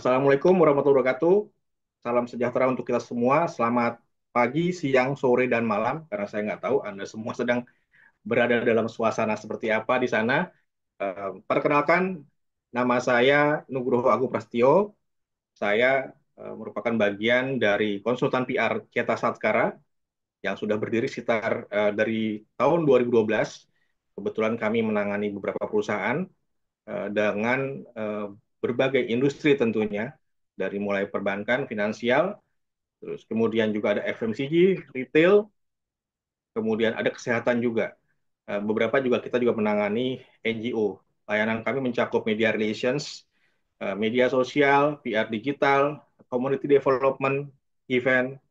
Assalamualaikum warahmatullahi wabarakatuh. Salam sejahtera untuk kita semua. Selamat pagi, siang, sore, dan malam. Karena saya nggak tahu Anda semua sedang berada dalam suasana seperti apa di sana. Perkenalkan, nama saya Nugroho Agung Prasetyo. Saya merupakan bagian dari konsultan PR Cetas Satkara yang sudah berdiri sekitar dari tahun 2012. Kebetulan kami menangani beberapa perusahaan dengan berbagai industri tentunya, dari mulai perbankan, finansial, terus kemudian juga ada FMCG, retail, kemudian ada kesehatan juga. Beberapa juga kita juga menangani NGO. Layanan kami mencakup media relations, media sosial, PR digital, community development, event,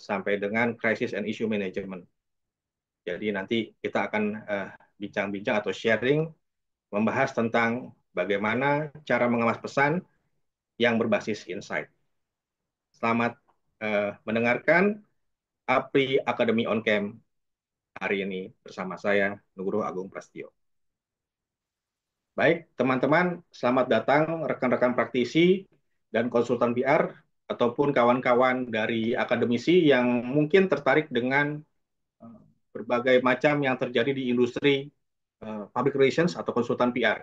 sampai dengan crisis and issue management. Jadi nanti kita akan bincang-bincang atau sharing membahas tentang bagaimana cara mengemas pesan yang berbasis insight. Selamat mendengarkan APRI Academy on Camp hari ini bersama saya, Nugroho Agung Prasetyo. Baik, teman-teman, selamat datang rekan-rekan praktisi dan konsultan PR ataupun kawan-kawan dari akademisi yang mungkin tertarik dengan eh, berbagai macam yang terjadi di industri public relations atau konsultan PR.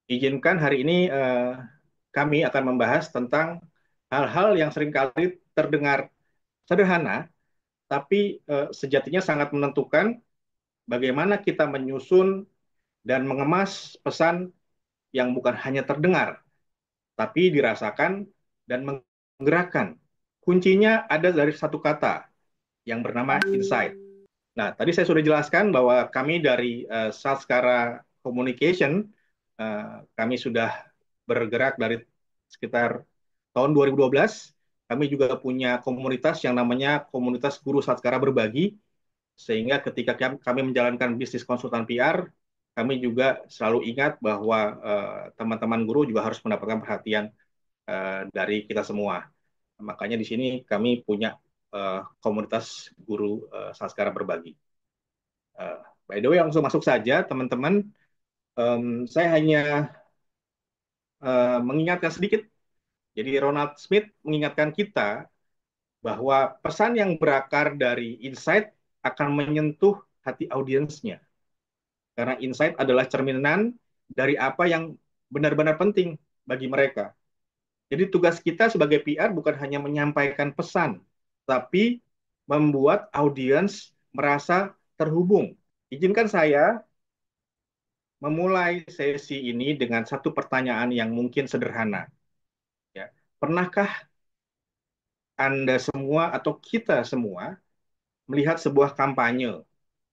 Izinkan hari ini kami akan membahas tentang hal-hal yang seringkali terdengar sederhana, tapi sejatinya sangat menentukan bagaimana kita menyusun dan mengemas pesan yang bukan hanya terdengar, tapi dirasakan dan menggerakkan. Kuncinya ada dari satu kata yang bernama insight. Nah, tadi saya sudah jelaskan bahwa kami dari Saskara Communication, kami sudah bergerak dari sekitar tahun 2012. Kami juga punya komunitas yang namanya Komunitas Guru Saskara Berbagi, sehingga ketika kami menjalankan bisnis konsultan PR, kami juga selalu ingat bahwa teman-teman guru juga harus mendapatkan perhatian dari kita semua. Makanya di sini kami punya komunitas guru Saskara Berbagi. By the way, langsung masuk saja, teman-teman. Saya hanya mengingatkan sedikit. Jadi Ronald Smith mengingatkan kita bahwa pesan yang berakar dari insight akan menyentuh hati audiensnya. Karena insight adalah cerminan dari apa yang benar-benar penting bagi mereka. Jadi tugas kita sebagai PR bukan hanya menyampaikan pesan, tapi membuat audiens merasa terhubung. Izinkan saya memulai sesi ini dengan satu pertanyaan yang mungkin sederhana. Ya. Pernahkah Anda semua atau kita semua melihat sebuah kampanye,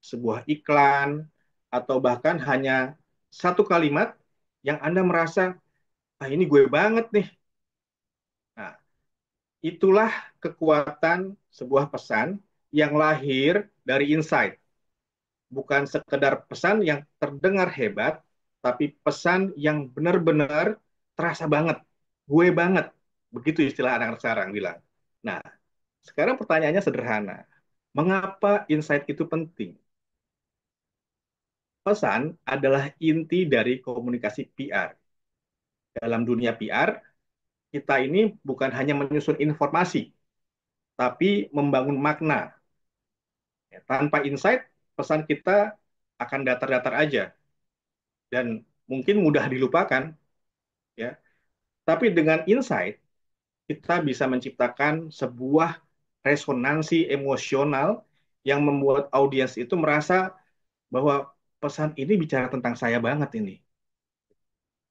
sebuah iklan, atau bahkan hanya satu kalimat yang Anda merasa, ah ini gue banget nih. Nah, itulah kekuatan sebuah pesan yang lahir dari insight. Bukan sekedar pesan yang terdengar hebat, tapi pesan yang benar-benar terasa banget, gue banget. Begitu istilah anak-anak sekarang bilang. Nah, sekarang pertanyaannya sederhana. Mengapa insight itu penting? Pesan adalah inti dari komunikasi PR. Dalam dunia PR, kita ini bukan hanya menyusun informasi, tapi membangun makna. Ya, tanpa insight, pesan kita akan datar-datar aja dan mungkin mudah dilupakan, ya. Tapi dengan insight, kita bisa menciptakan sebuah resonansi emosional yang membuat audiens itu merasa bahwa pesan ini bicara tentang saya banget ini.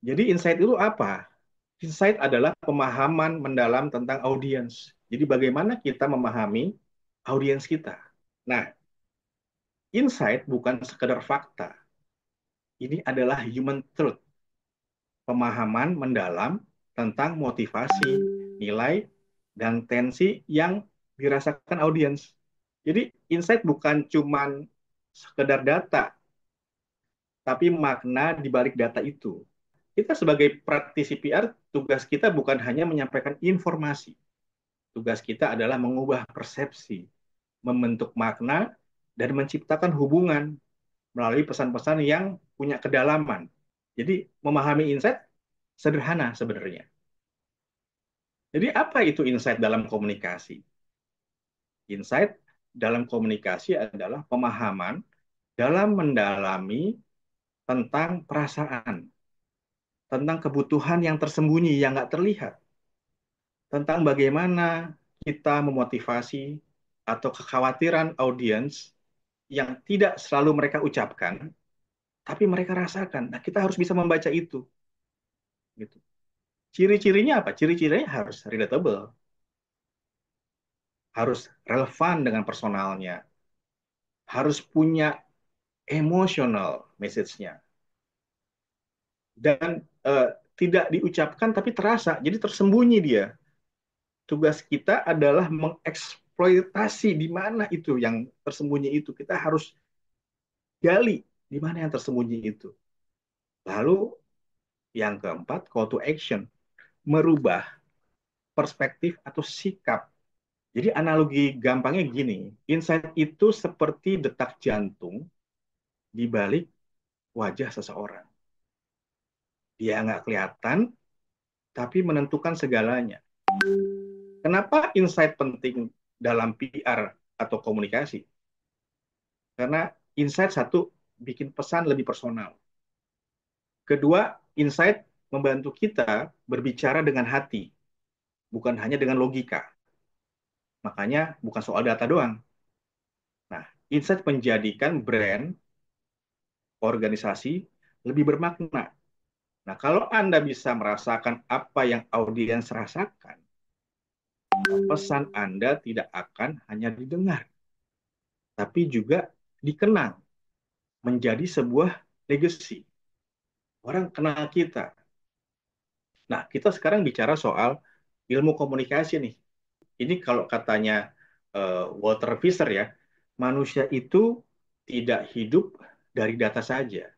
Jadi insight itu apa? Insight adalah pemahaman mendalam tentang audiens. Jadi bagaimana kita memahami audiens kita. Nah, insight bukan sekedar fakta. Ini adalah human truth, pemahaman mendalam tentang motivasi, nilai, dan tensi yang dirasakan audiens. Jadi insight bukan cuman sekedar data, tapi makna di balik data itu. Kita sebagai praktisi PR, tugas kita bukan hanya menyampaikan informasi. Tugas kita adalah mengubah persepsi, membentuk makna, dan menciptakan hubungan melalui pesan-pesan yang punya kedalaman. Jadi memahami insight Sederhana sebenarnya. Jadi apa itu insight dalam komunikasi? Insight dalam komunikasi adalah pemahaman dalam mendalami tentang perasaan, tentang kebutuhan yang tersembunyi, yang nggak terlihat, tentang bagaimana kita memotivasi atau kekhawatiran audiens yang tidak selalu mereka ucapkan, tapi mereka rasakan. Nah, kita harus bisa membaca itu. Gitu. Ciri-cirinya apa? Ciri-cirinya harus relatable, harus relevan dengan personalnya, harus punya emotional message-nya, dan tidak diucapkan tapi terasa, jadi tersembunyi dia. Tugas kita adalah mengeksploitasi di mana itu yang tersembunyi itu. Kita harus gali di mana yang tersembunyi itu. Lalu yang keempat, call to action, merubah perspektif atau sikap. Jadi analogi gampangnya gini, insight itu seperti detak jantung di balik wajah seseorang. Dia nggak kelihatan, tapi menentukan segalanya. Kenapa insight penting dalam PR atau komunikasi? Karena insight satu, bikin pesan lebih personal. Kedua, insight membantu kita berbicara dengan hati, bukan hanya dengan logika. Makanya bukan soal data doang. Nah, insight menjadikan brand, organisasi lebih bermakna. Nah, kalau Anda bisa merasakan apa yang audiens rasakan, pesan Anda tidak akan hanya didengar, tapi juga dikenang menjadi sebuah legacy. Orang kenal kita. Nah, kita sekarang bicara soal ilmu komunikasi nih. Ini kalau katanya Walter Fisher ya, manusia itu tidak hidup dari data saja,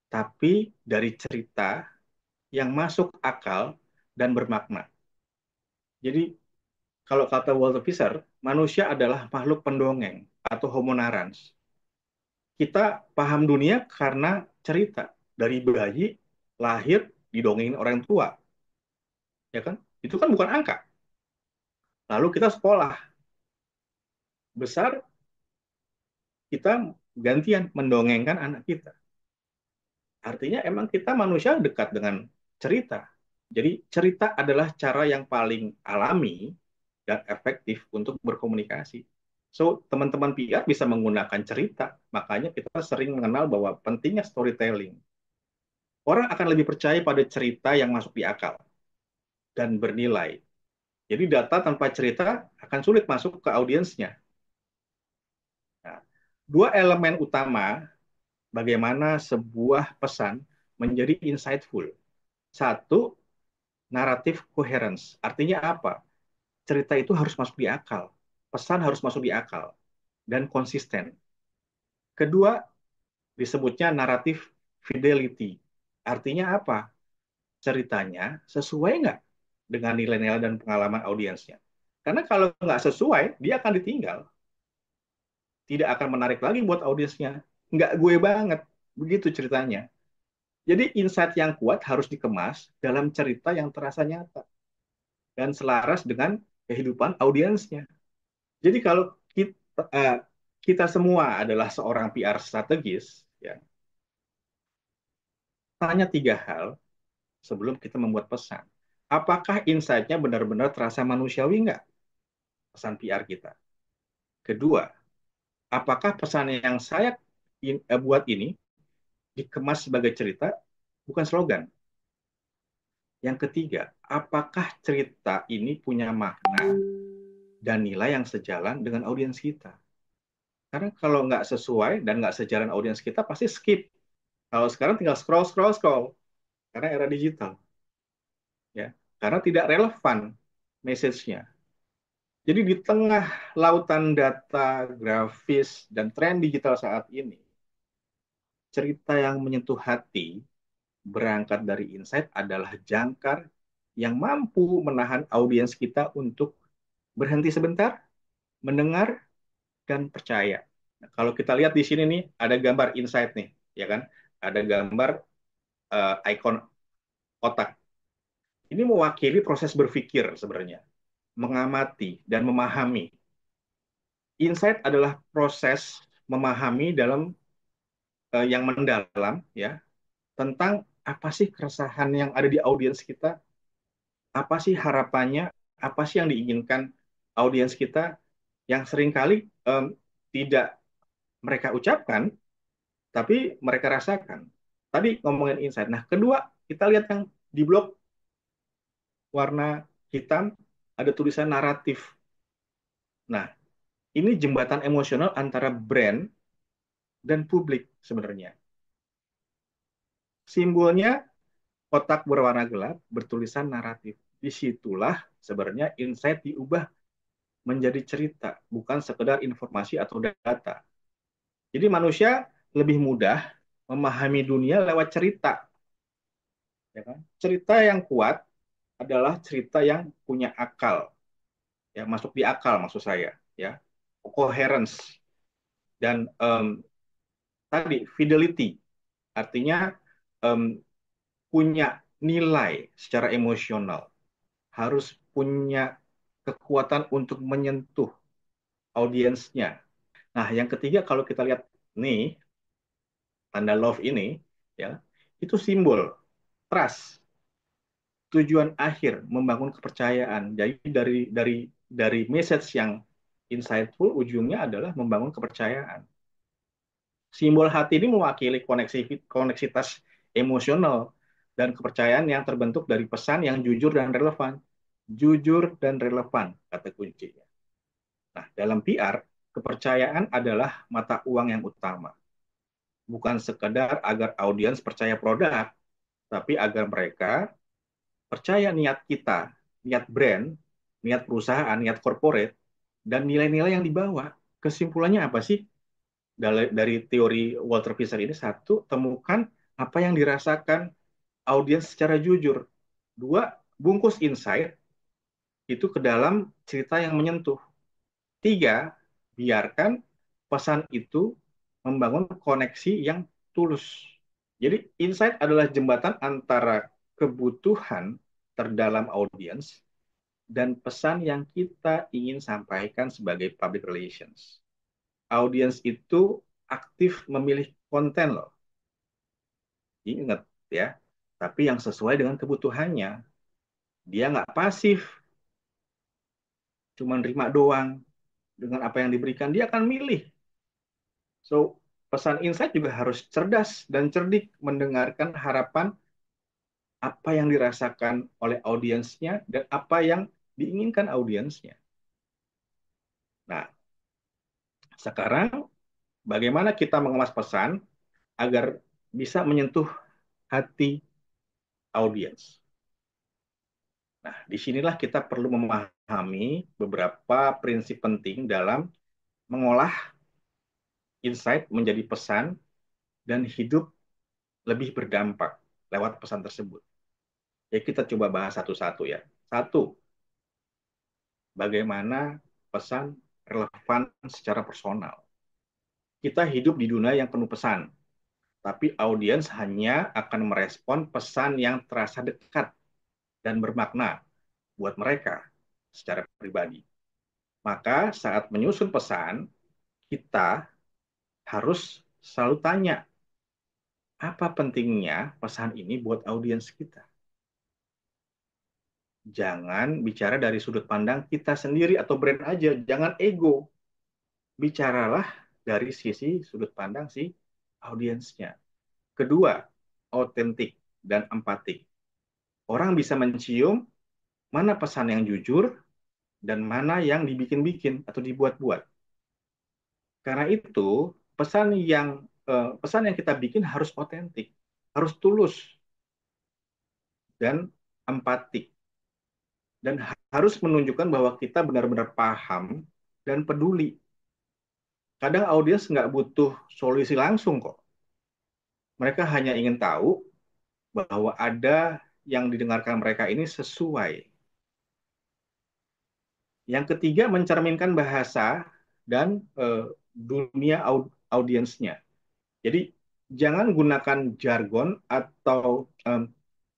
tapi dari cerita yang masuk akal dan bermakna. Jadi kalau kata Walter Fisher, manusia adalah makhluk pendongeng atau homo narans. Kita paham dunia karena cerita. Dari bayi lahir didongengin orang tua, ya kan? Itu kan bukan angka. Lalu kita sekolah besar, kita gantian mendongengkan anak kita. Artinya emang kita manusia dekat dengan cerita. Jadi cerita adalah cara yang paling alami dan efektif untuk berkomunikasi. So, teman-teman PR bisa menggunakan cerita. Makanya kita sering mengenal bahwa pentingnya storytelling. Orang akan lebih percaya pada cerita yang masuk di akal dan bernilai. Jadi data tanpa cerita akan sulit masuk ke audiensnya. Nah, dua elemen utama bagaimana sebuah pesan menjadi insightful. Satu, naratif coherence. Artinya apa? Cerita itu harus masuk di akal. Pesan harus masuk di akal dan konsisten. Kedua, disebutnya naratif fidelity. Artinya apa? Ceritanya sesuai nggak dengan nilai-nilai dan pengalaman audiensnya. Karena kalau nggak sesuai, dia akan ditinggal. Tidak akan menarik lagi buat audiensnya. Nggak gue banget. Begitu ceritanya. Jadi insight yang kuat harus dikemas dalam cerita yang terasa nyata dan selaras dengan kehidupan audiensnya. Jadi kalau kita semua adalah seorang PR strategis, ya, tanya tiga hal sebelum kita membuat pesan. Apakah insight-nya benar-benar terasa manusiawi nggak pesan PR kita? Kedua, apakah pesan yang saya buat ini dikemas sebagai cerita, bukan slogan? Yang ketiga, apakah cerita ini punya makna dan nilai yang sejalan dengan audiens kita? Karena kalau nggak sesuai dan nggak sejalan audiens kita, pasti skip. Kalau sekarang tinggal scroll, scroll, scroll. Karena era digital. Ya. Karena tidak relevan message-nya. Jadi di tengah lautan data, grafis, dan tren digital saat ini, cerita yang menyentuh hati berangkat dari insight adalah jangkar yang mampu menahan audiens kita untuk berhenti sebentar, mendengar, dan percaya. Nah, kalau kita lihat di sini nih, ada gambar insight nih, ya kan? Ada gambar ikon otak. Ini mewakili proses berpikir sebenarnya, mengamati dan memahami. Insight adalah proses memahami dalam yang mendalam ya tentang apa sih keresahan yang ada di audiens kita, apa sih harapannya, apa sih yang diinginkan audiens kita yang seringkali tidak mereka ucapkan, tapi mereka rasakan. Tadi ngomongin insight. Nah, kedua, kita lihat yang di blok warna hitam ada tulisan naratif. Nah, ini jembatan emosional antara brand dan publik sebenarnya. Simbolnya kotak berwarna gelap bertulisan naratif. Disitulah sebenarnya insight diubah menjadi cerita, bukan sekedar informasi atau data. Jadi manusia lebih mudah memahami dunia lewat cerita. Ya kan? Cerita yang kuat adalah cerita yang punya akal, ya masuk di akal maksud saya, ya coherence dan tadi fidelity, artinya um, punya nilai secara emosional, harus punya kekuatan untuk menyentuh audiensnya. Nah, yang ketiga kalau kita lihat nih tanda love ini, ya itu simbol trust, tujuan akhir membangun kepercayaan. Jadi dari message yang insightful ujungnya adalah membangun kepercayaan. Simbol hati ini mewakili koneksitas emosional dan kepercayaan yang terbentuk dari pesan yang jujur dan relevan. Jujur dan relevan, kata kuncinya. Nah, dalam PR, kepercayaan adalah mata uang yang utama. Bukan sekedar agar audiens percaya produk, tapi agar mereka percaya niat kita, niat brand, niat perusahaan, niat corporate, dan nilai-nilai yang dibawa. Kesimpulannya apa sih? Dari teori Walter Fisher ini, satu, temukan apa yang dirasakan audiens secara jujur. Dua, bungkus insight itu ke dalam cerita yang menyentuh. Tiga, biarkan pesan itu membangun koneksi yang tulus. Jadi insight adalah jembatan antara kebutuhan terdalam audiens dan pesan yang kita ingin sampaikan sebagai public relations. Audiens itu aktif memilih konten loh. Ingat ya, tapi yang sesuai dengan kebutuhannya. Dia nggak pasif, cuma nerima doang dengan apa yang diberikan. Dia akan milih. So, pesan insight juga harus cerdas dan cerdik mendengarkan harapan apa yang dirasakan oleh audiensnya dan apa yang diinginkan audiensnya. Nah, sekarang bagaimana kita mengemas pesan agar bisa menyentuh hati audiens. Nah, disinilah kita perlu memahami beberapa prinsip penting dalam mengolah insight menjadi pesan dan hidup lebih berdampak lewat pesan tersebut. Ya, kita coba bahas satu-satu ya. Satu, bagaimana pesan relevan secara personal. Kita hidup di dunia yang penuh pesan, tapi audiens hanya akan merespon pesan yang terasa dekat dan bermakna buat mereka secara pribadi. Maka saat menyusun pesan, kita harus selalu tanya, apa pentingnya pesan ini buat audiens kita? Jangan bicara dari sudut pandang kita sendiri atau brand aja, jangan ego. Bicaralah dari sisi sudut pandang si audiensnya. Kedua, otentik dan empatik. Orang bisa mencium mana pesan yang jujur dan mana yang dibikin-bikin atau dibuat-buat. Karena itu, pesan yang kita bikin harus otentik, harus tulus dan empatik, dan harus menunjukkan bahwa kita benar-benar paham dan peduli. Kadang audiens nggak butuh solusi langsung kok. Mereka hanya ingin tahu bahwa ada yang didengarkan mereka ini sesuai. Yang ketiga, mencerminkan bahasa dan dunia audiensnya. Jadi jangan gunakan jargon atau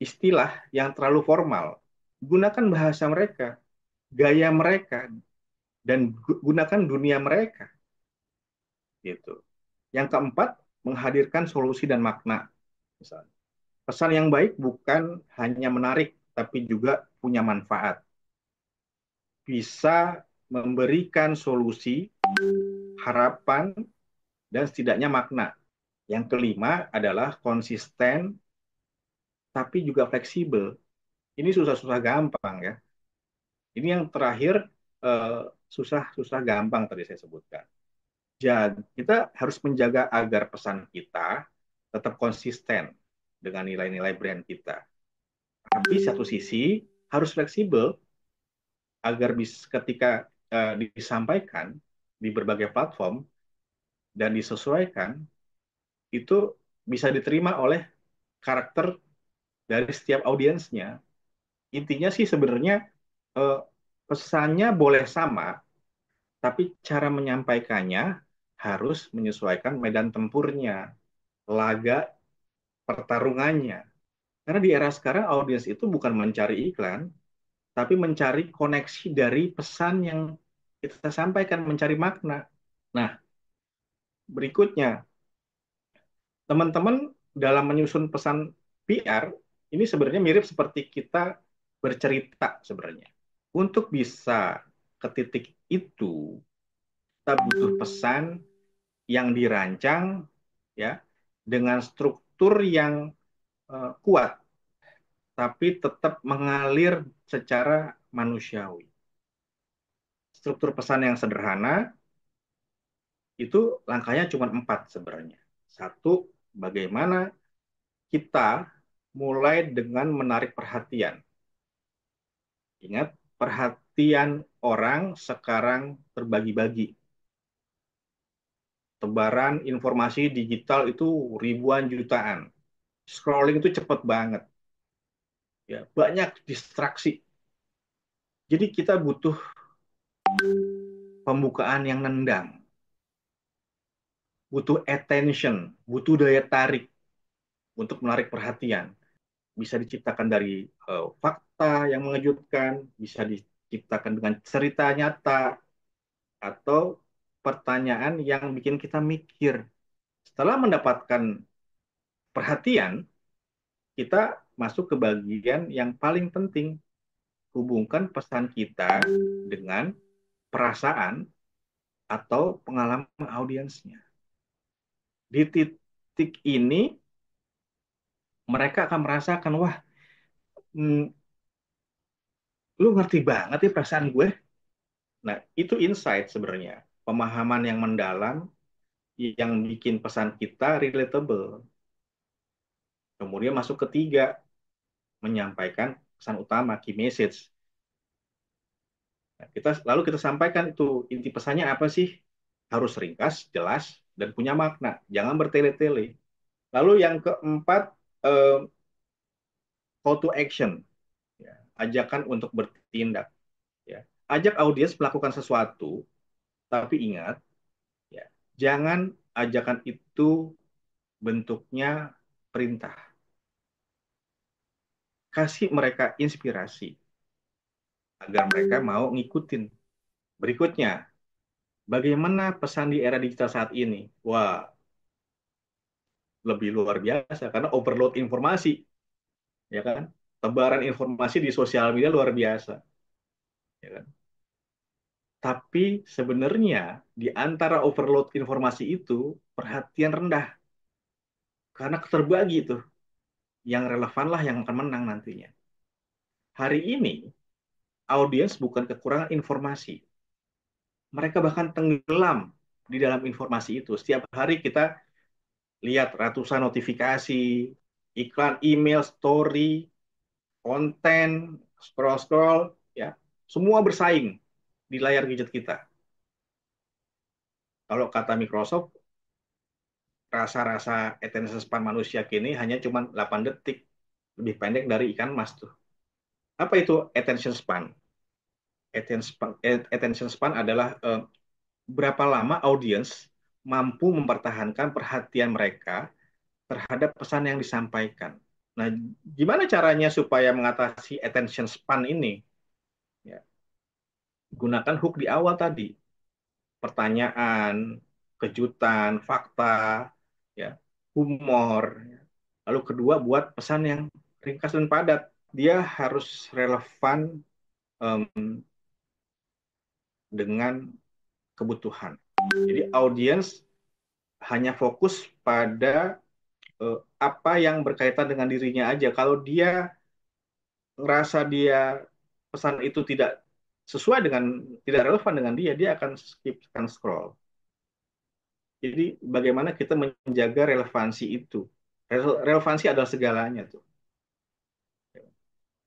istilah yang terlalu formal. Gunakan bahasa mereka, gaya mereka, dan gunakan dunia mereka. Gitu. Yang keempat, menghadirkan solusi dan makna. Misalnya. Pesan yang baik bukan hanya menarik, tapi juga punya manfaat. Bisa memberikan solusi, harapan, dan setidaknya makna. Yang kelima adalah konsisten, tapi juga fleksibel. Ini susah-susah gampang ya. Ini yang terakhir eh, susah-susah gampang tadi saya sebutkan. Jadi kita harus menjaga agar pesan kita tetap konsisten dengan nilai-nilai brand kita. Tapi satu sisi harus fleksibel agar ketika disampaikan di berbagai platform dan disesuaikan itu bisa diterima oleh karakter dari setiap audiensnya. Intinya sih sebenarnya eh, pesannya boleh sama, tapi cara menyampaikannya harus menyesuaikan medan tempurnya, laga pertarungannya. Karena di era sekarang audiens itu bukan mencari iklan, tapi mencari koneksi dari pesan yang kita sampaikan, mencari makna. Nah, berikutnya, teman-teman dalam menyusun pesan PR, ini sebenarnya mirip seperti kita bercerita sebenarnya. Untuk bisa ke titik itu, kita butuh pesan yang dirancang ya dengan struktur yang kuat, tapi tetap mengalir secara manusiawi. Struktur pesan yang sederhana itu langkahnya cuma empat sebenarnya. Satu, bagaimana kita mulai dengan menarik perhatian. Ingat, perhatian orang sekarang terbagi-bagi. Tebaran informasi digital itu ribuan jutaan. Scrolling itu cepat banget. Ya, banyak distraksi. Jadi kita butuh pembukaan yang nendang, butuh attention, butuh daya tarik untuk menarik perhatian. Bisa diciptakan dari fakta yang mengejutkan, bisa diciptakan dengan cerita nyata, atau pertanyaan yang bikin kita mikir. Setelah mendapatkan perhatian, kita masuk ke bagian yang paling penting, hubungkan pesan kita dengan perasaan atau pengalaman audiensnya. Di titik ini, mereka akan merasakan, wah, hmm, lu ngerti banget ya perasaan gue. Nah, itu insight sebenarnya. Pemahaman yang mendalam yang bikin pesan kita relatable. Kemudian masuk ketiga, menyampaikan pesan utama, key message. Nah, lalu kita sampaikan itu inti pesannya apa sih? Harus ringkas, jelas, dan punya makna. Jangan bertele-tele. Lalu yang keempat, eh, call to action, ya. Ajakan untuk bertindak. Ya. Ajak audiens melakukan sesuatu, tapi ingat, ya, jangan ajakan itu bentuknya perintah. Kasih mereka inspirasi agar mereka mau ngikutin. Berikutnya, bagaimana pesan di era digital saat ini? Wah, lebih luar biasa karena overload informasi, ya kan? Tebaran informasi di sosial media luar biasa, ya kan? Tapi sebenarnya di antara overload informasi itu perhatian rendah karena keterbagi itu. Yang relevan lah yang akan menang nantinya. Hari ini audiens bukan kekurangan informasi, mereka bahkan tenggelam di dalam informasi itu. Setiap hari kita lihat ratusan notifikasi, iklan, email, story, konten, scroll-scroll, ya, semua bersaing di layar gadget kita. Kalau kata Microsoft, rasa-rasa attention span manusia kini hanya cuma 8 detik, lebih pendek dari ikan mas tuh. Apa itu attention span? Attention span adalah berapa lama audiens mampu mempertahankan perhatian mereka terhadap pesan yang disampaikan. Nah, gimana caranya supaya mengatasi attention span ini? Ya, gunakan hook di awal tadi, pertanyaan, kejutan, fakta, ya, humor. Lalu kedua, buat pesan yang ringkas dan padat. Dia harus relevan dengan kebutuhan. Jadi audiens hanya fokus pada apa yang berkaitan dengan dirinya aja. Kalau dia ngerasa dia pesan itu tidak sesuai dengan, tidak relevan dengan dia, dia akan skip, akan scroll. Jadi bagaimana kita menjaga relevansi itu? Relevansi adalah segalanya tuh.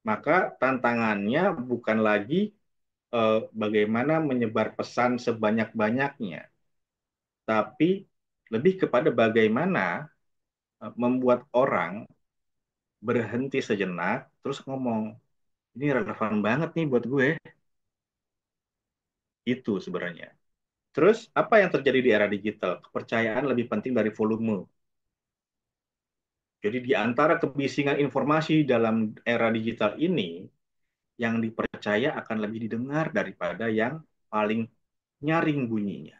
Maka tantangannya bukan lagi bagaimana menyebar pesan sebanyak-banyaknya, tapi lebih kepada bagaimana membuat orang berhenti sejenak, terus ngomong, ini relevan banget nih buat gue. Itu sebenarnya. Terus, apa yang terjadi di era digital? Kepercayaan lebih penting dari volume. Jadi, di antara kebisingan informasi dalam era digital ini, yang dipercaya akan lebih didengar daripada yang paling nyaring bunyinya.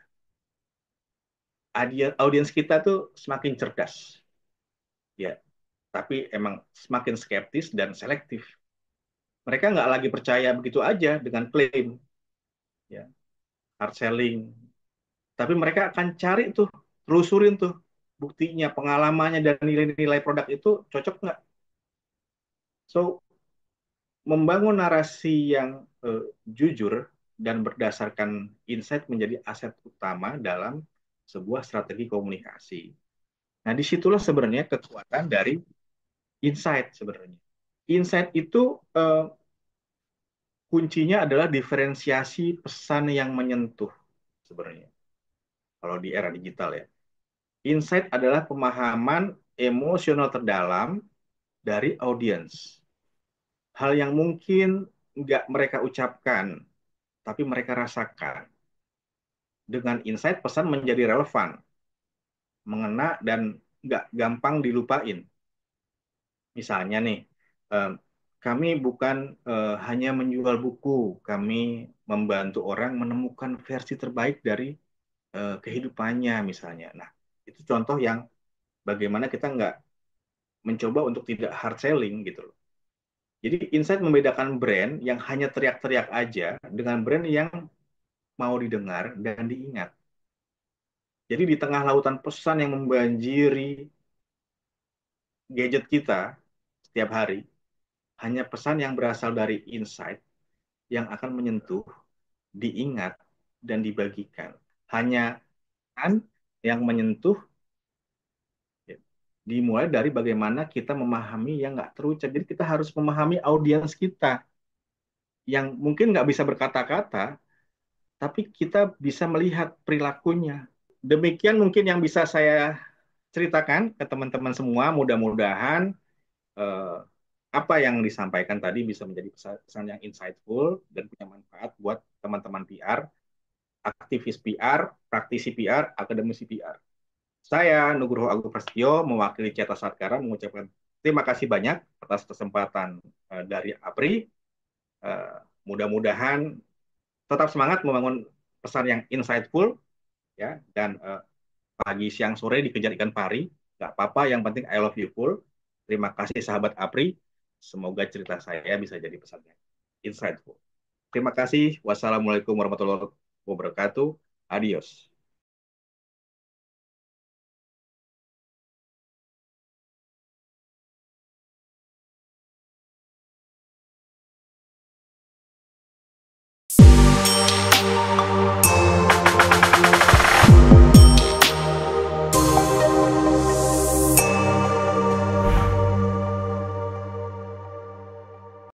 Audiens kita tuh semakin cerdas, ya, tapi emang semakin skeptis dan selektif. Mereka nggak lagi percaya begitu aja dengan klaim, ya, hard selling. Tapi mereka akan cari tuh, telusurin tuh buktinya, pengalamannya, dan nilai-nilai produk itu cocok nggak. So, membangun narasi yang jujur dan berdasarkan insight menjadi aset utama dalam sebuah strategi komunikasi. Nah, disitulah sebenarnya kekuatan dari insight sebenarnya. Insight itu kuncinya adalah diferensiasi pesan yang menyentuh sebenarnya. Kalau di era digital ya. Insight adalah pemahaman emosional terdalam dari audiens. Hal yang mungkin nggak mereka ucapkan, tapi mereka rasakan. Dengan insight, pesan menjadi relevan, mengena, dan nggak gampang dilupain. Misalnya nih, eh, kami bukan hanya menjual buku, kami membantu orang menemukan versi terbaik dari kehidupannya misalnya. Nah, itu contoh yang bagaimana kita nggak mencoba untuk tidak hard selling gitu loh. Jadi insight membedakan brand yang hanya teriak-teriak aja dengan brand yang mau didengar dan diingat. Jadi di tengah lautan pesan yang membanjiri gadget kita setiap hari, hanya pesan yang berasal dari insight yang akan menyentuh, diingat, dan dibagikan. Hanya kan yang menyentuh, ya, dimulai dari bagaimana kita memahami yang nggak terucap. Jadi kita harus memahami audiens kita yang mungkin nggak bisa berkata-kata, tapi kita bisa melihat perilakunya. Demikian mungkin yang bisa saya ceritakan ke teman-teman semua. Mudah-mudahan eh, apa yang disampaikan tadi bisa menjadi pesan yang insightful dan punya manfaat buat teman-teman PR, aktivis PR, praktisi PR, akademisi PR. Saya Nugroho Agung Prasetyo mewakili Cetak Satkara mengucapkan terima kasih banyak atas kesempatan dari APRI. Mudah-mudahan tetap semangat membangun pesan yang insightful, ya, dan pagi siang sore dikejar ikan pari, nggak apa-apa, yang penting I love you full. Terima kasih sahabat APRI, semoga cerita saya bisa jadi pesannya insightful. Terima kasih, wassalamualaikum warahmatullahi wabarakatuh, adios.